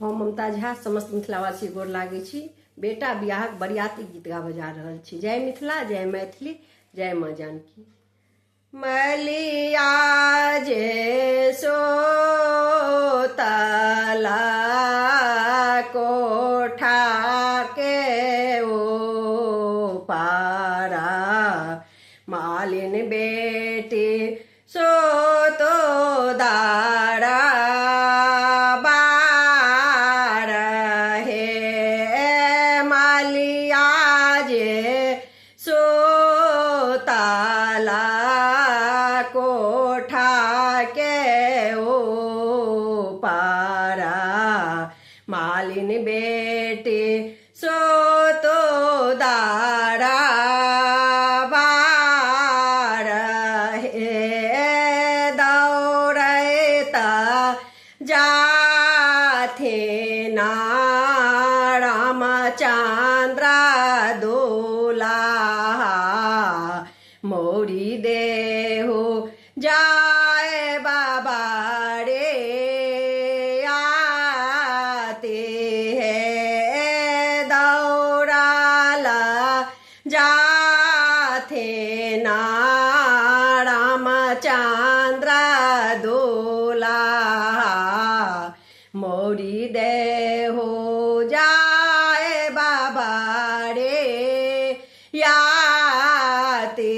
हम ममता झा समस्त मिथिलावासी गोर लागै छी। बेटा बियाहक बरियाती गीत गाबऽ जा रहल छी। जय मिथिला, जय मैथिली, जय माँ जानकी। मलिया जे सोतला कोठा के ओ पारा, मालिन बेटी सो तो दारा सोताला कोठा के ओ पारा, मालिन बेटी सो तो दारा बार हे दौड़ता जाथे ना रामचंद्र दुलाहा, मोरी देहो जाए बाबा रे आते हैं दौड़ाला जाथे ना रामचंद्र दुलाहा, मोरी देहो जाए बाबा रे याते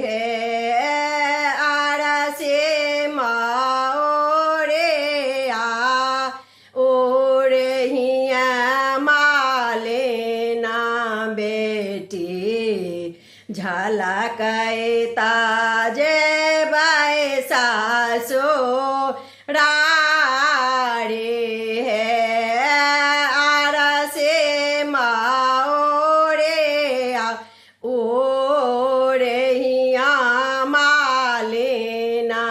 हैं आरसे माओरे आ ओरे हिया माले ना बेटी, झलकता जे बैसासो रारे है आरसे माओरे आ ओरे हिया माले ना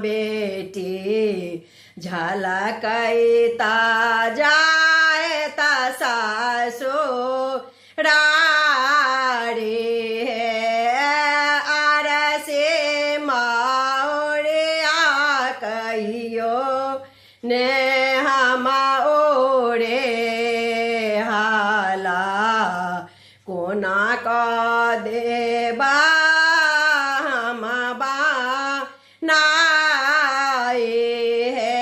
बेटी, झलकता जाता सासो रारे है आरसे माओरे आ कहियो ने हम ओरे हाला, कोना का देबा हम बा नाए है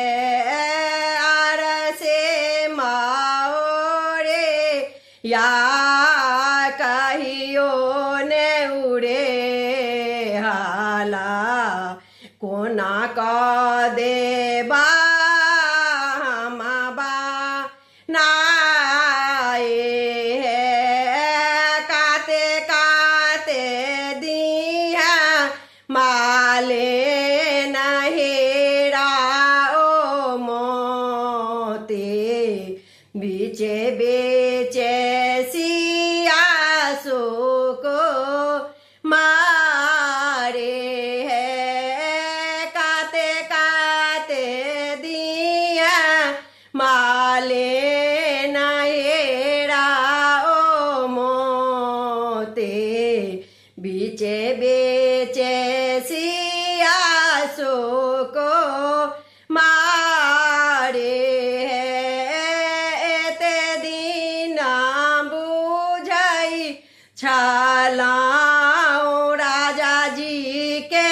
आरसे माओरे या कहियो ने उड़े हाला, कोना का देबा हम बा नाए है काते काते दिया माले नहेरा ओ मोते, बीचे बेचे सिया सो को मारे है काते काते दिया माले नहेरा ओ मोते, बीचे बेचे सिया सो को मारे है एते दीना बुझाई छलाओ राजा जी के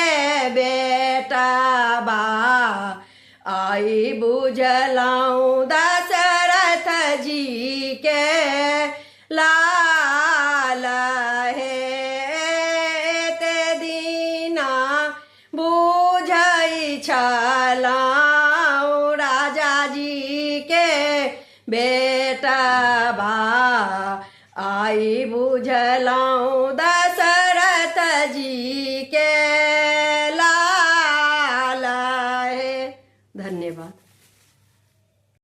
बेटा बा, आई बुझलाऊं दशरथ जी के लाल है ते दीना बुझाई छलाऊं राजा जी के बेटा बा, आई बुझलाऊं दशरथ जी के